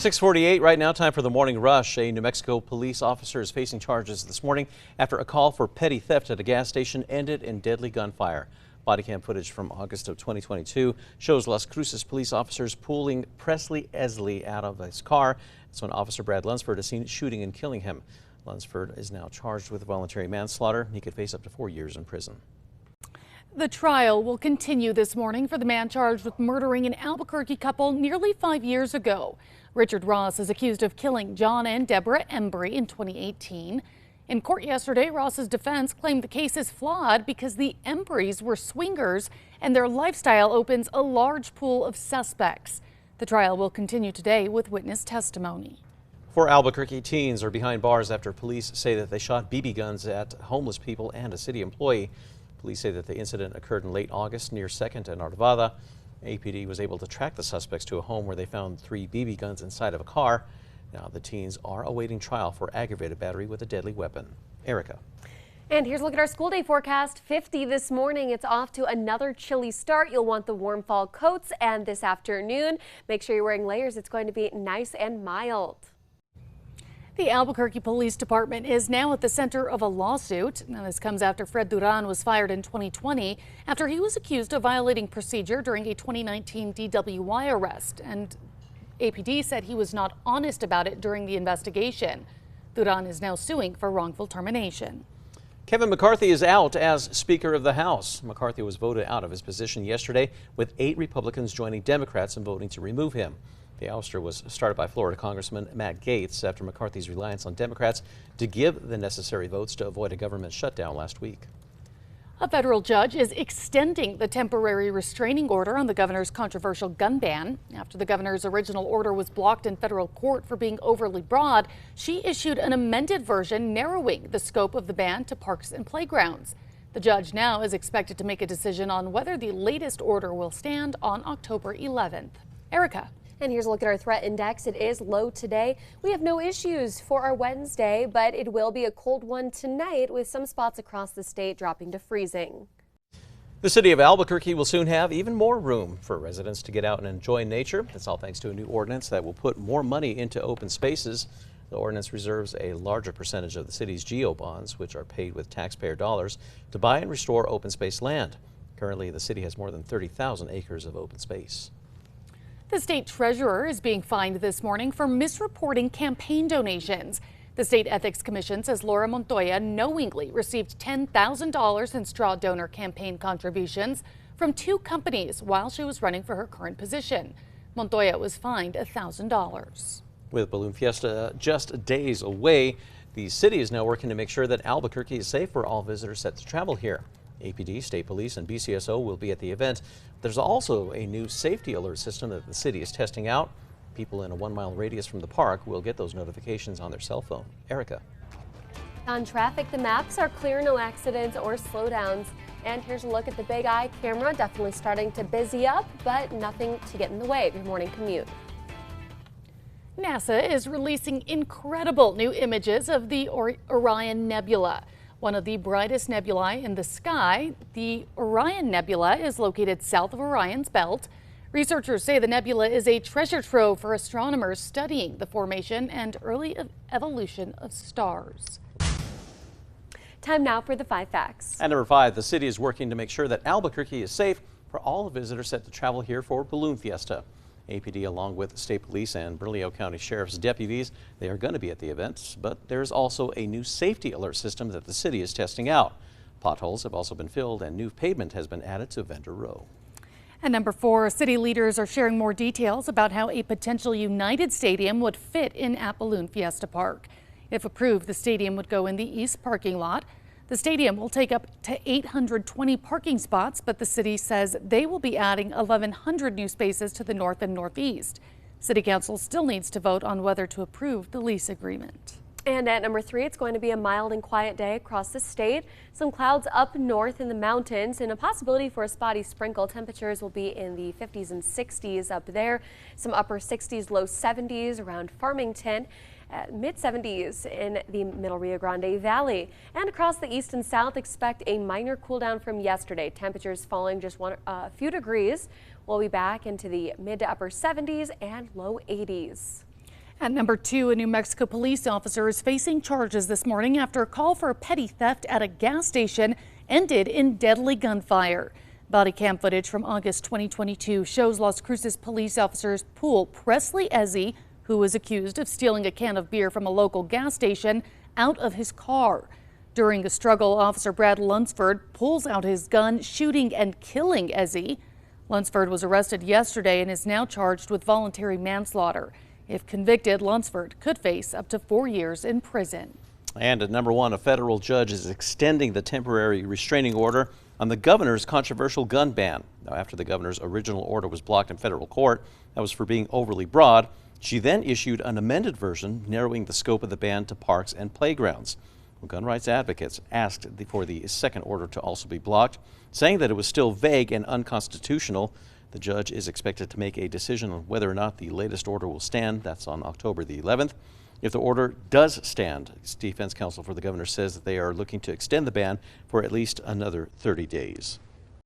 6:48 right now, time for the morning rush. A New Mexico police officer is facing charges this morning after a call for petty theft at a gas station ended in deadly gunfire. Body cam footage from August of 2022 shows Las Cruces police officers pulling Presley Esley out of his car. That's when Officer Brad Lunsford is seen shooting and killing him. Lunsford is now charged with voluntary manslaughter. He could face up to 4 years in prison. The trial will continue this morning for the man charged with murdering an Albuquerque couple nearly 5 years ago. Richard Ross is accused of killing John and Deborah Embry in 2018. In court yesterday, Ross's defense claimed the case is flawed because the Embrys were swingers and their lifestyle opens a large pool of suspects. The trial will continue today with witness testimony. 4 Albuquerque teens are behind bars after police say that they shot BB guns at homeless people and a city employee. Police say that the incident occurred in late August near 2nd and Arvada. APD was able to track the suspects to a home where they found 3 BB guns inside of a car. Now the teens are awaiting trial for aggravated battery with a deadly weapon. Erica. And here's a look at our school day forecast. 50 this morning. It's off to another chilly start. You'll want the warm fall coats, and this afternoon, make sure you're wearing layers. It's going to be nice and mild. The Albuquerque Police Department is now at the center of a lawsuit. Now, this comes after Fred Duran was fired in 2020 after he was accused of violating procedure during a 2019 DWI arrest. And APD said he was not honest about it during the investigation. Duran is now suing for wrongful termination. Kevin McCarthy is out as Speaker of the House. McCarthy was voted out of his position yesterday, with 8 Republicans joining Democrats in voting to remove him. The ouster was started by Florida Congressman Matt Gaetz after McCarthy's reliance on Democrats to give the necessary votes to avoid a government shutdown last week. A federal judge is extending the temporary restraining order on the governor's controversial gun ban. After the governor's original order was blocked in federal court for being overly broad, she issued an amended version narrowing the scope of the ban to parks and playgrounds. The judge now is expected to make a decision on whether the latest order will stand on October 11th. Erica. And here's a look at our threat index. It is low today. We have no issues for our Wednesday, but it will be a cold one tonight with some spots across the state dropping to freezing. The city of Albuquerque will soon have even more room for residents to get out and enjoy nature. That's all thanks to a new ordinance that will put more money into open spaces. The ordinance reserves a larger percentage of the city's GO bonds, which are paid with taxpayer dollars, to buy and restore open space land. Currently, the city has more than 30,000 acres of open space. The state treasurer is being fined this morning for misreporting campaign donations. The State Ethics Commission says Laura Montoya knowingly received $10,000 in straw donor campaign contributions from 2 companies while she was running for her current position. Montoya was fined $1,000. With Balloon Fiesta just days away, the city is now working to make sure that Albuquerque is safe for all visitors set to travel here. APD, State Police, and BCSO will be at the event. There's also a new safety alert system that the city is testing out. People in a 1-mile radius from the park will get those notifications on their cell phone. Erica. On traffic, the maps are clear, no accidents or slowdowns. And here's a look at the Big Eye camera. Definitely starting to busy up, but nothing to get in the way of your morning commute. NASA is releasing incredible new images of the Orion Nebula. One of the brightest nebulae in the sky, the Orion Nebula is located south of Orion's belt. Researchers say the nebula is a treasure trove for astronomers studying the formation and early evolution of stars. Time now for the 5 facts. At number 5, the city is working to make sure that Albuquerque is safe for all visitors set to travel here for Balloon Fiesta. APD, along with State Police and Bernalillo County Sheriff's deputies, they are going to be at the event, but there's also a new safety alert system that the city is testing out. Potholes have also been filled and new pavement has been added to Vendor Row. And number 4, city leaders are sharing more details about how a potential United Stadium would fit in at Balloon Fiesta Park. If approved, the stadium would go in the east parking lot. The stadium will take up to 820 parking spots, but the city says they will be adding 1,100 new spaces to the north and northeast. City Council still needs to vote on whether to approve the lease agreement. And at number 3, it's going to be a mild and quiet day across the state. Some clouds up north in the mountains and a possibility for a spotty sprinkle. Temperatures will be in the 50s and 60s up there. Some upper 60s, low 70s around Farmington. Mid-70s in the Middle Rio Grande Valley. And across the east and south, expect a minor cool down from yesterday. Temperatures falling just a few degrees. We'll be back into the mid to upper 70s and low 80s. At number 2, a New Mexico police officer is facing charges this morning after a call for petty theft at a gas station ended in deadly gunfire. Body cam footage from August 2022 shows Las Cruces police officers pull Presley Ezzy, who was accused of stealing a can of beer from a local gas station, out of his car. During a struggle, Officer Brad Lunsford pulls out his gun, shooting and killing Ezzy. Lunsford was arrested yesterday and is now charged with voluntary manslaughter. If convicted, Lunsford could face up to 4 years in prison. And at number 1, a federal judge is extending the temporary restraining order on the governor's controversial gun ban. Now, after the governor's original order was blocked in federal court, that was for being overly broad, she then issued an amended version narrowing the scope of the ban to parks and playgrounds. Well, gun rights advocates asked for the second order to also be blocked, saying that it was still vague and unconstitutional. The judge is expected to make a decision on whether or not the latest order will stand. That's on October the 11th. If the order does stand, defense counsel for the governor says that they are looking to extend the ban for at least another 30 days.